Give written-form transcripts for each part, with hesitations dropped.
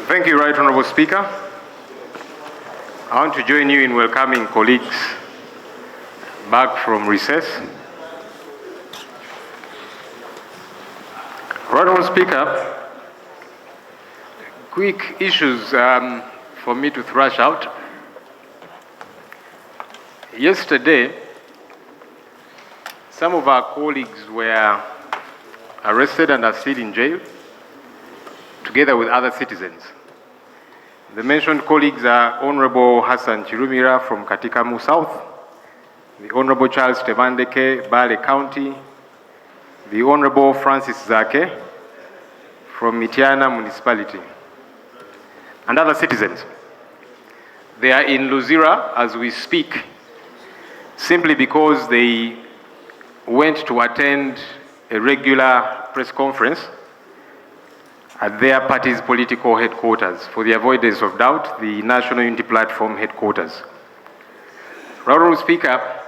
Thank you, Right Honourable Speaker. I want to join you in welcoming colleagues back from recess. Right Honourable Speaker, quick issues for me to thrash out. Yesterday, some of our colleagues were arrested and are still in jail, together with other citizens. The mentioned colleagues are Honorable Hassan Chirumira from Katikamu South, the Honorable Charles Tebandeke, Bale County, the Honorable Francis Zake from Mitiana Municipality, and other citizens. They are in Luzira as we speak, simply because they went to attend a regular press conference at their party's political headquarters, for the avoidance of doubt, the National Unity Platform headquarters. Honourable Speaker,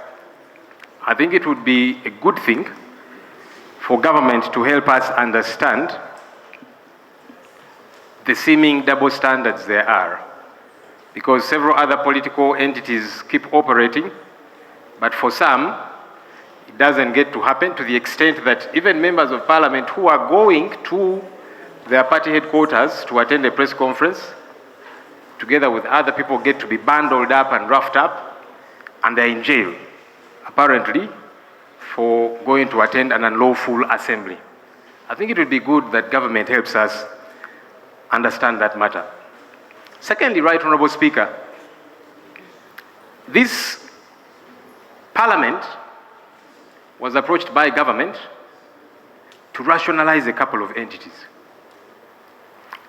I think it would be a good thing for government to help us understand the seeming double standards there are, because several other political entities keep operating, but for some, it doesn't get to happen, to the extent that even members of parliament who are going to their party headquarters to attend a press conference, together with other people, get to be bundled up and roughed up, and they're in jail, apparently, for going to attend an unlawful assembly. I think it would be good that government helps us understand that matter. Secondly, Right Honourable Speaker, this Parliament was approached by government to rationalize a couple of entities.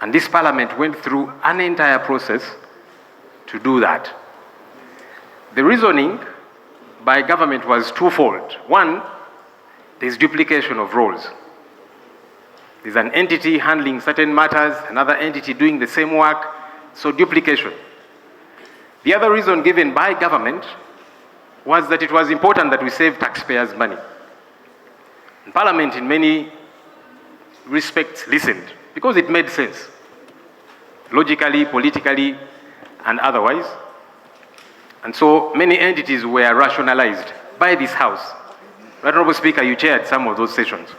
And this Parliament went through an entire process to do that. The reasoning by government was twofold. One, there's duplication of roles. There's an entity handling certain matters, another entity doing the same work, so duplication. The other reason given by government was that it was important that we save taxpayers' money. And Parliament, in many respects, listened, because it made sense, logically, politically, and otherwise. And so many entities were rationalized by this House. Right Honourable Speaker, you chaired some of those sessions.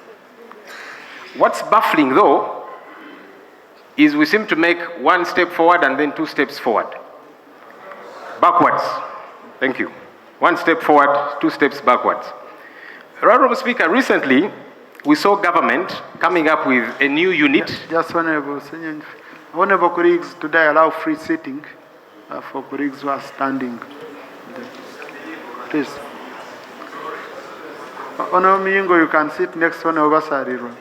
What's baffling, though, is we seem to make one step forward and then two steps forward. Backwards. Thank you. One step forward, two steps backwards. Right Honourable Speaker, recently, we saw government coming up with a new unit. Just Honourable Ssenyonyi. Honourable colleagues, today allow free sitting for colleagues who are standing. Please. Honourable Miyingo, you can sit next to Honourable Sariro.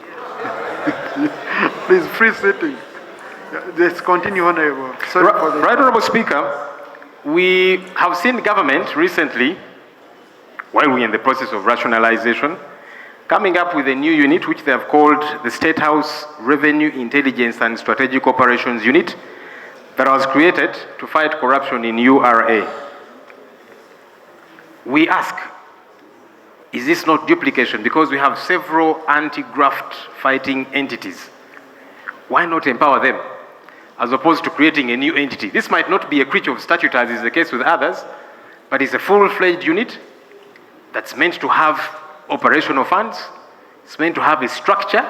Please, free sitting. Let's continue, Honourable. Right Honourable Speaker, we have seen government recently, while we're in the process of rationalization, coming up with a new unit which they have called the State House Revenue Intelligence and Strategic Operations Unit, that was created to fight corruption in URA. We ask, is this not duplication? Because we have several anti-graft fighting entities. Why not empower them, as opposed to creating a new entity? This might not be a creature of statute, as is the case with others, but it's a full-fledged unit that's meant to have operational funds. It's meant to have a structure.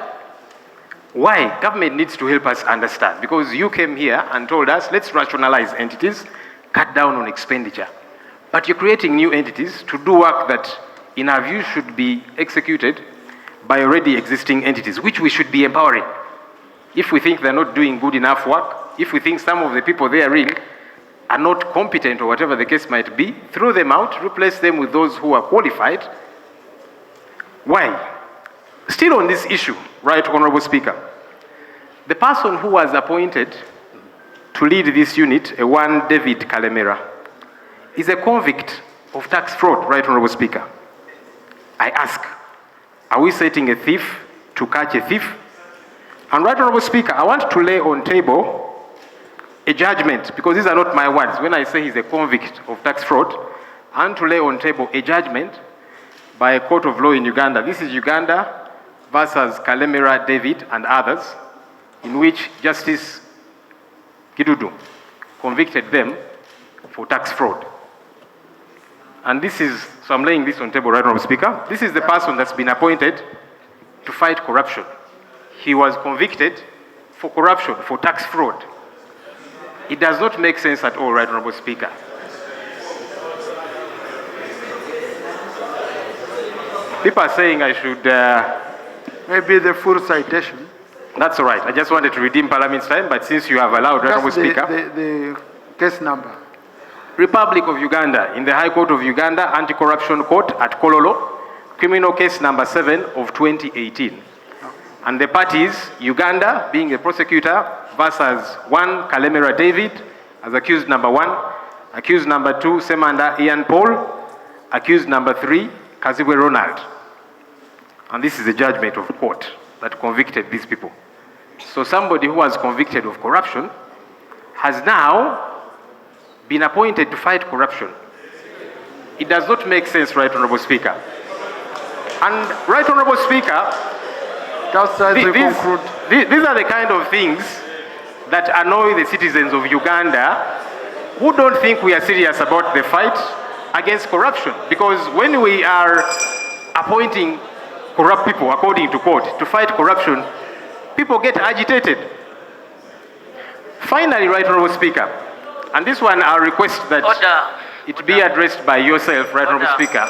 Why? Government needs to help us understand, because you came here and told us, let's rationalize entities, cut down on expenditure. But you're creating new entities to do work that, in our view, should be executed by already existing entities, which we should be empowering. If we think they're not doing good enough work, if we think some of the people they are in are not competent or whatever the case might be, throw them out, replace them with those who are qualified. Why? Still on this issue, Right Honourable Speaker, the person who was appointed to lead this unit, one David Kalemera, is a convict of tax fraud, Right Honourable Speaker. I ask, are we setting a thief to catch a thief? And Right Honourable Speaker, I want to lay on table a judgment, because these are not my words. When I say he's a convict of tax fraud, I want to lay on table a judgment by a court of law in Uganda. This is Uganda versus Kalemera David and others, in which Justice Kidudu, convicted them for tax fraud. And this is, so I'm laying this on the table, right, Honorable Speaker. This is the person that's been appointed to fight corruption. He was convicted for corruption, for tax fraud. It does not make sense at all, right, Honorable Speaker. People are saying I should... Maybe the full citation. That's all right. I just wanted to redeem Parliament's time, but since you have allowed, right, Honorable Speaker... The case number. Republic of Uganda, in the High Court of Uganda, Anti-Corruption Court at Kololo, criminal case number 7 of 2018. And the parties, Uganda being the prosecutor, versus 1, Kalemera David, as accused number 1, accused number 2, Semanda Ian Paul, accused number 3, Kazibwe Ronald. And this is the judgment of court that convicted these people. So somebody who was convicted of corruption has now been appointed to fight corruption. It does not make sense, right, Honorable Speaker. And, right, Honorable Speaker, these are the kind of things that annoy the citizens of Uganda who don't think we are serious about the fight against corruption. Because when we are appointing corrupt people, according to court, to fight corruption, people get agitated. Finally, right, Honorable Speaker, and this one I'll request that it be addressed by yourself, right, Honorable Speaker.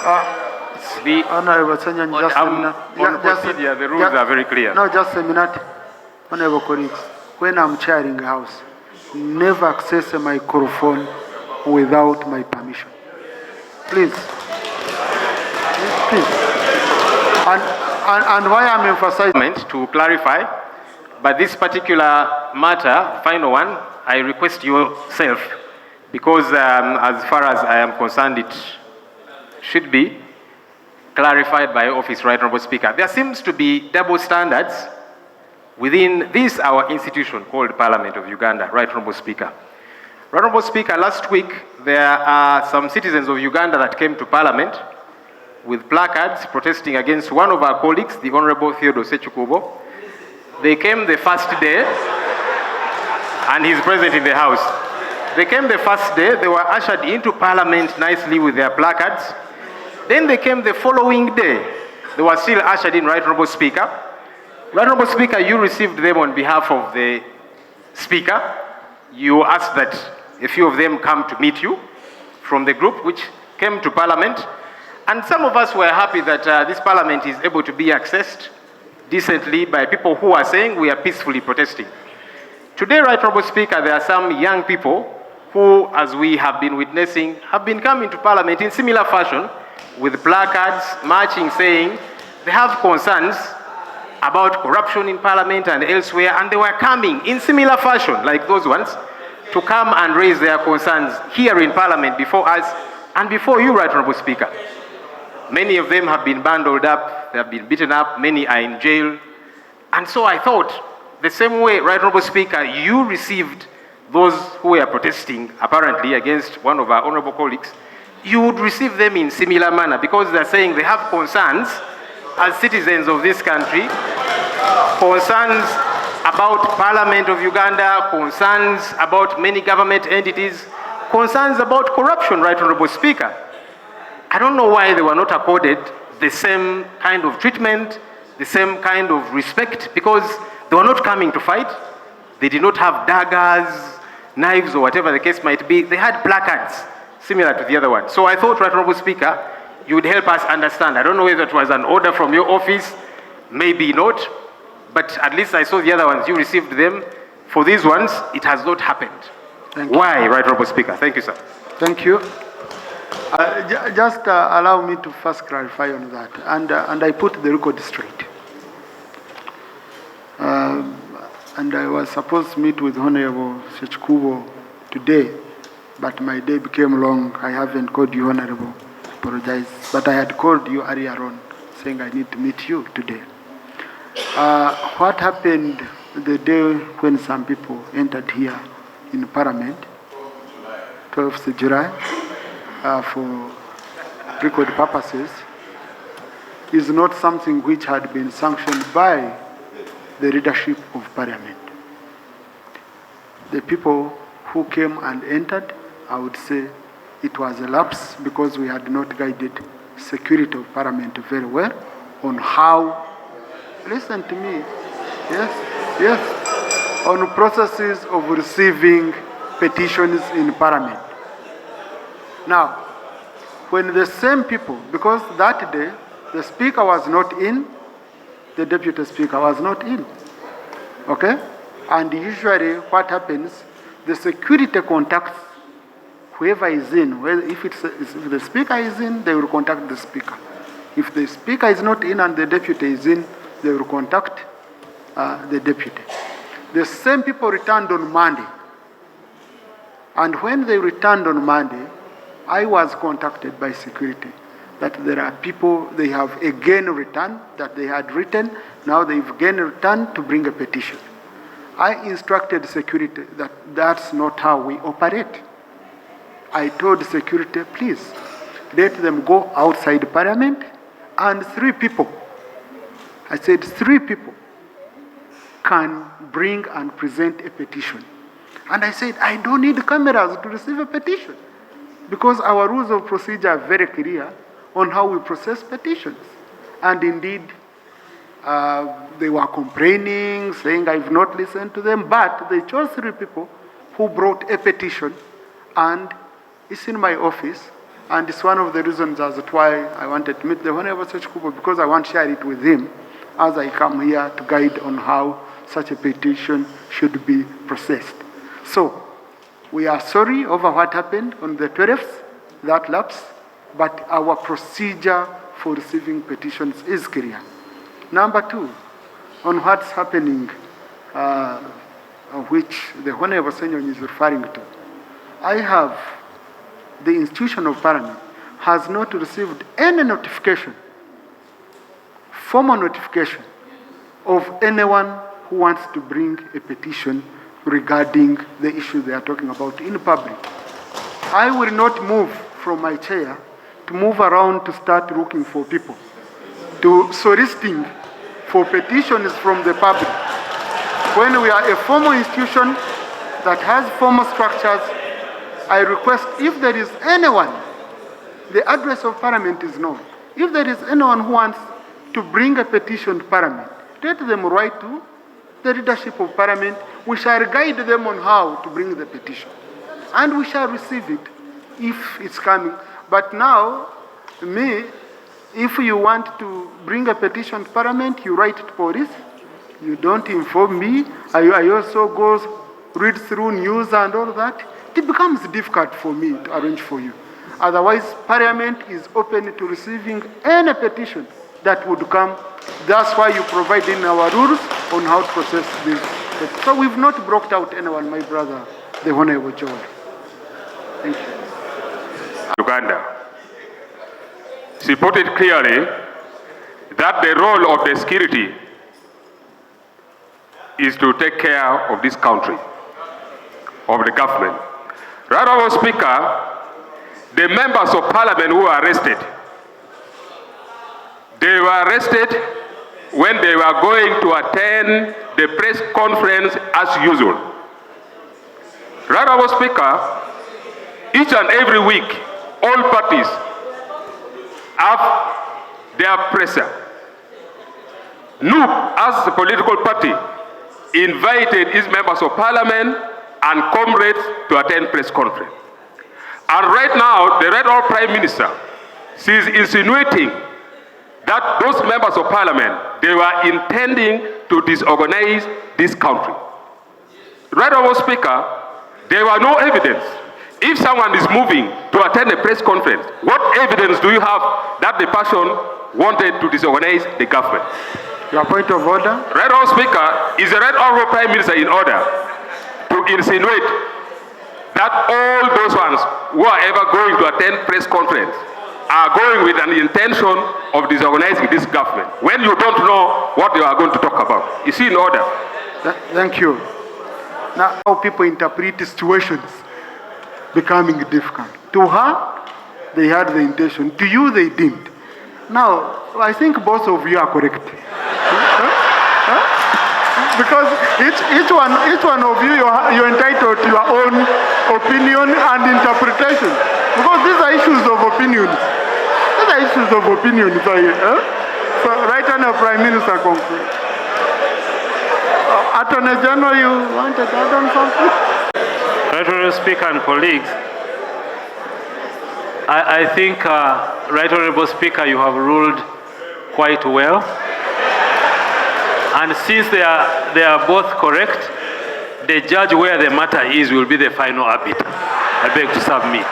Honorable Ssenyonyi, just a minute. On procedure, the rules are very clear. No, just a minute. Honorable colleagues, when I'm chairing a house, never access a microphone without my permission. Please. Please. And why I'm emphasizing... To clarify, but this particular matter, final one, I request yourself, because as far as I am concerned, it should be clarified by office, right, Honorable Speaker. There seems to be double standards within this, our institution called Parliament of Uganda, right, Honorable Speaker. Right, Honorable Speaker, last week there are some citizens of Uganda that came to Parliament with placards protesting against one of our colleagues, the Honorable Theodore Ssenyonyi. They came the first day, and he's present in the House. They came the first day, they were ushered into Parliament nicely with their placards. Then they came the following day. They were still ushered in, right, Honorable Speaker. Right, Honorable Speaker, you received them on behalf of the Speaker. You asked that a few of them come to meet you from the group which came to Parliament. And some of us were happy that this Parliament is able to be accessed decently by people who are saying we are peacefully protesting. Today, right, Honorable Speaker, there are some young people who, as we have been witnessing, have been coming to Parliament in similar fashion with placards, marching, saying they have concerns about corruption in Parliament and elsewhere, and they were coming in similar fashion, like those ones, to come and raise their concerns here in Parliament before us and before you, right, Honorable Speaker. Many of them have been bundled up, they have been beaten up, many are in jail. And so I thought, the same way, right, Honorable Speaker, you received those who were protesting, apparently, against one of our honorable colleagues, you would receive them in similar manner, because they're saying they have concerns as citizens of this country, concerns about Parliament of Uganda, concerns about many government entities, concerns about corruption, right, Honorable Speaker. I don't know why they were not accorded the same kind of treatment, the same kind of respect, because they were not coming to fight. They did not have daggers, knives, or whatever the case might be. They had placards similar to the other one. So I thought, right, Honorable Speaker, you would help us understand. I don't know whether it was an order from your office, maybe not, but at least I saw the other ones, you received them. For these ones, it has not happened. Why, right, Honorable Speaker? Thank you, sir. Thank you. Just allow me to first clarify on that, and I put the record straight. And I was supposed to meet with Honorable Ssenyonyi today, but my day became long. I haven't called you, Honorable. Apologize. But I had called you earlier on, saying I need to meet you today. What happened the day when some people entered here in Parliament, 12th July, for record purposes, is not something which had been sanctioned by the leadership of Parliament. the people who came and entered, I would say it was a lapse because we had not guided security of Parliament very well on how, listen to me, yes, on processes of receiving petitions in Parliament. Now, when the same people, because that day the Speaker was not in, the Deputy Speaker was not in, okay? And usually what happens, the security contacts whoever is in. If the Speaker is in, they will contact the Speaker. If the Speaker is not in and the Deputy is in, they will contact the Deputy. The same people returned on Monday. And when they returned on Monday, I was contacted by security that there are people, they have again returned, that they had written, now they've again returned to bring a petition. I instructed security that that's not how we operate. I told security, please, let them go outside Parliament, and 3 people, I said 3 people can bring and present a petition. And I said, I don't need cameras to receive a petition because our rules of procedure are very clear on how we process petitions. And indeed, they were complaining, saying I've not listened to them, but they chose 3 people who brought a petition, and it's in my office, and it's one of the reasons that's why I wanted to meet the Honorable Ssenyonyi, because I want to share it with him as I come here to guide on how such a petition should be processed. So, we are sorry over what happened on the 12th, that lapse, but our procedure for receiving petitions is clear. Number 2, on what's happening, which the Honorable Ssenyonyi is referring to, the institution of Parliament has not received any notification, formal notification, of anyone who wants to bring a petition regarding the issue they are talking about in public. I will not move from my chair to move around to start looking for people, to soliciting for petitions from the public. When we are a formal institution that has formal structures, I request if there is anyone, the address of Parliament is known. If there is anyone who wants to bring a petition to Parliament, let them write to the leadership of Parliament. We shall guide them on how to bring the petition. And we shall receive it if it's coming. But now, if you want to bring a petition to Parliament, you write to police. You don't inform me. I also go read through news and all that. It becomes difficult for me to arrange for you. Otherwise, Parliament is open to receiving any petition that would come. That's why you provide in our rules on how to process this. So we've not blocked out anyone, my brother, the Honorable George. Thank you. Uganda. She put it clearly that the role of the security is to take care of this country, of the government. Honorable Speaker, the members of Parliament who were arrested, they were arrested when they were going to attend the press conference as usual. Honorable Speaker, each and every week, all parties have their presser. NUP, as a political party, invited its members of Parliament and comrades to attend press conference. And right now, the Red Hall Prime Minister, she is insinuating that those members of Parliament, they were intending to disorganize this country. Right, Honorable Speaker, there were no evidence. If someone is moving to attend a press conference, what evidence do you have that the person wanted to disorganize the government? Your point of order? Right, Honorable Speaker, is the Red Honorable Prime Minister in order to insinuate that all those ones who are ever going to attend press conference are going with an intention of disorganizing this government when you don't know what they are going to talk about? Is he in order? Thank you. Now, how people interpret situations becoming difficult. To her, they had the intention. To you, they didn't. Now, I think both of you are correct. Because each one of you, you're entitled difference of opinion. So, Right Honourable Prime Minister conclude. Attorney General, you wanted to add on something? Right Honourable Speaker and colleagues, I think, Right Honourable Speaker, you have ruled quite well. And since they are both correct, the judge where the matter is will be the final arbiter. I beg to submit.